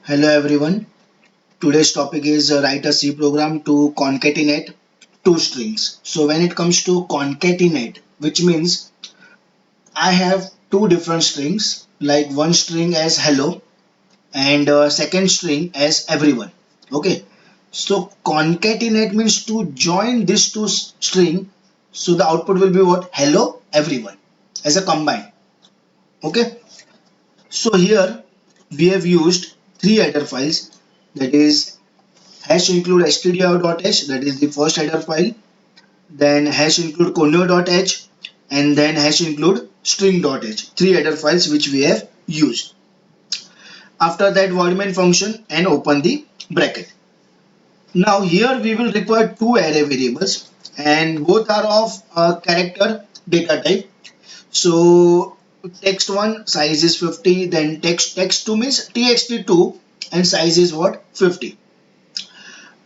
Hello everyone. Today's topic is write a C program to concatenate two strings. So when it comes to concatenate, which means I have two different strings, like one string as hello and second string as everyone. Okay. So concatenate means to join these two string. So the output will be what? Hello everyone as a combine. Okay. So here we have used three header files, that is hash include stdio.h, that is the first header file, then hash include conio.h, and then hash include string.h, three header files which we have used. After that, void main function and open the bracket. Now here we will require two array variables and both are of character data type. So text one size is 50, then text2 means txt2 and size is what? 50.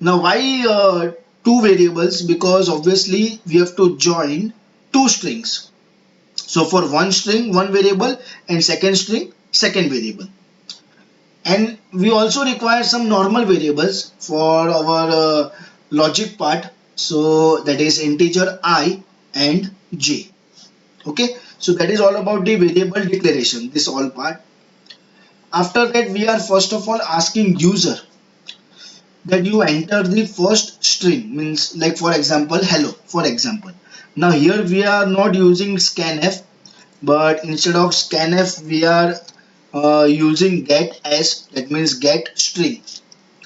Now why two variables? Because obviously we have to join two strings. So for one string, one variable, and second string, second variable. And we also require some normal variables for our logic part. So that is integer I and j. Okay. So that is all about the variable declaration, this all part. After that, we are first of all asking user that you enter the first string, means like for example hello for example. Now here we are not using scanf, but instead of scanf we are using get s, that means get string.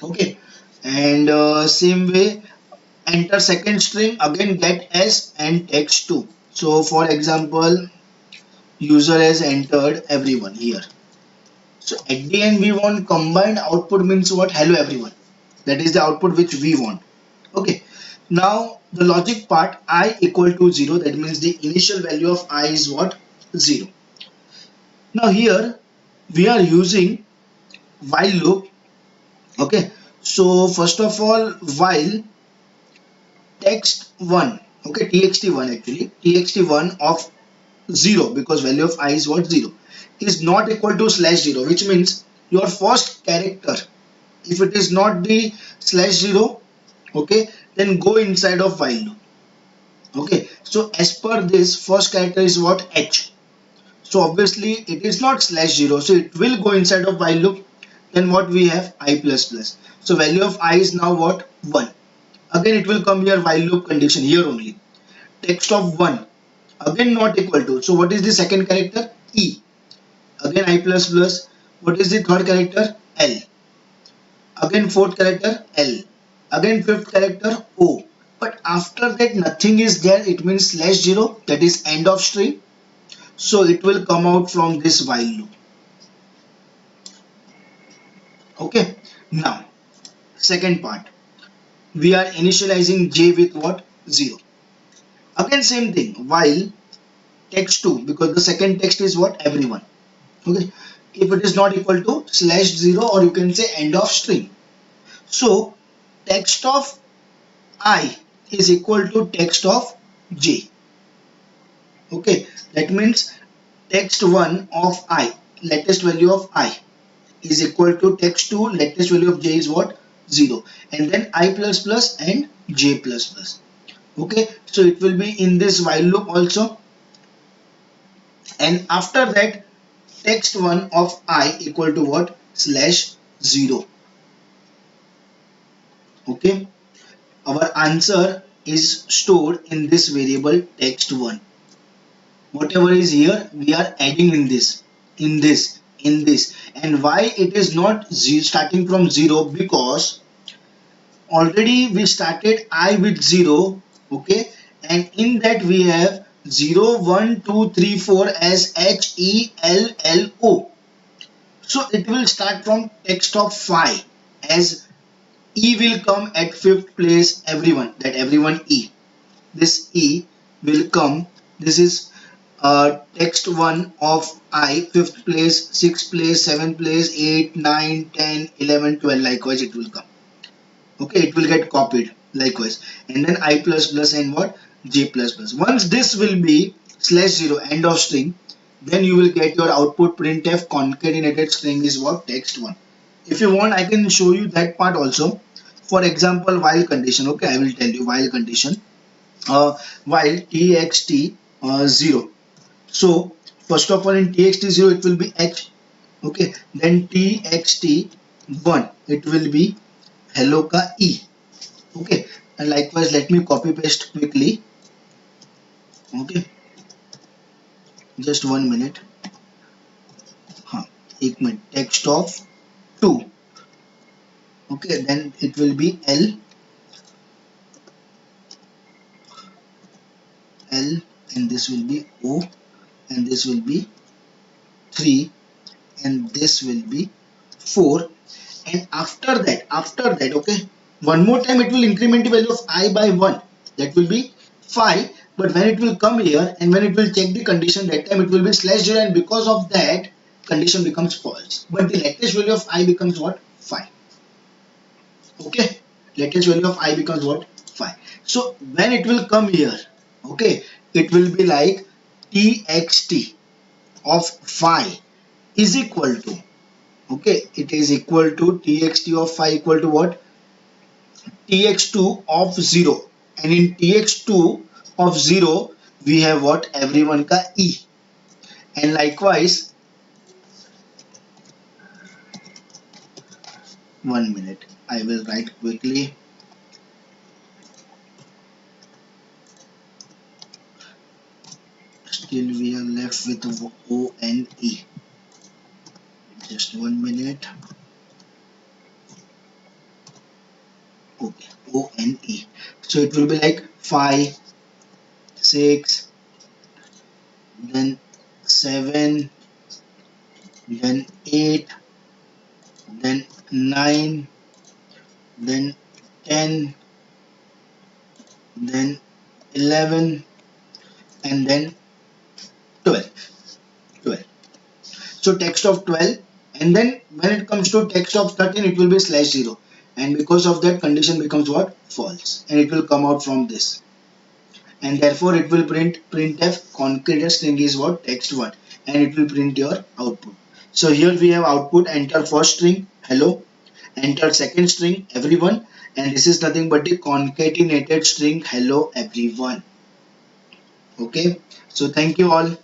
Okay. And same way, enter second string, again get s and text2. So for example, user has entered everyone here. So at the end we want combined output, means what? Hello everyone. That is the output which we want. Okay. Now the logic part, I equal to 0, that means the initial value of I is what? 0. Now here we are using while loop. Okay. So first of all, while text1, okay, txt1 actually, txt1 of 0, because value of I is what? 0, is not equal to slash 0, which means your first character, if it is not the slash 0, okay, then go inside of while loop. Okay, so as per this, first character is what? H. So obviously it is not slash 0, so it will go inside of while loop. Then what we have? I plus plus. So value of I is now what? 1. Again it will come here while loop condition here only. Text of 1, again not equal to. So what is the second character? E. Again I plus plus. What is the third character? L. Again fourth character L. Again fifth character O. But after that nothing is there, it means slash 0, that is end of string. So it will come out from this while loop. Okay. Now second part, we are initializing j with what? 0. Again same thing, while text2, because the second text is what? Everyone. Okay. If it is not equal to slash 0, or you can say end of string. So text of I is equal to text of j. Okay, that means text1 of I, latest value of I, is equal to text2, latest value of j is what? 0. And then I plus plus and j plus plus. Okay, so it will be in this while loop also. And after that, text1 of I equal to what? Slash 0. Okay, our answer is stored in this variable text1. Whatever is here we are adding in this, in this. And why it is not starting from 0? Because already we started I with 0. Okay, and in that we have 0 1 2 3 4 as H E L L O. So it will start from text of 5, as E will come at fifth place, everyone, that everyone E. This E will come, this is text 1 of I, fifth place, sixth place, seventh place, 8, 9, 10, 11, 12, likewise it will come. Okay, it will get copied likewise. And then I plus plus and what? J plus plus. Once this will be slash 0, end of string, then you will get your output printf concatenated string is what? Text 1. If you want, I can show you that part also. For example, while condition. Okay, I will tell you while condition. While txt 0. So first of all, in txt 0 it will be h. Okay, then txt 1 it will be hello ka e. Okay, and likewise let me copy paste quickly. Okay, just 1 minute. हाँ, एक minute. Text of 2. Okay, then it will be L, and this will be O, and this will be 3, and this will be 4. And after that, okay, one more time it will increment the value of I by 1. That will be 5. But when it will come here and when it will check the condition, that time it will be slash 0, and because of that condition becomes false. But the latest value of I becomes what? 5. Okay, latest value of I becomes what? 5. So when it will come here, okay, it will be like txt of 5 is equal to, okay, it is equal to txt of 5 equal to what? Tx2 of 0. And in tx2 of 0 we have what? Everyone ka e. And likewise, 1 minute, I will write quickly. Still we are left with o and e. Just 1 minute. Okay, o and e. So it will be like 5, 6, then 7, then 8, then 9, then 10, then 11, and then 12. 12. So text of 12, and then when it comes to text of 13 it will be slash 0, and because of that condition becomes what? False, and it will come out from this, and therefore it will print printf concatenated string is what? Text 1, and it will print your output. So here we have output: enter first string hello, enter second string everyone, and this is nothing but the concatenated string hello everyone. Okay, so thank you all.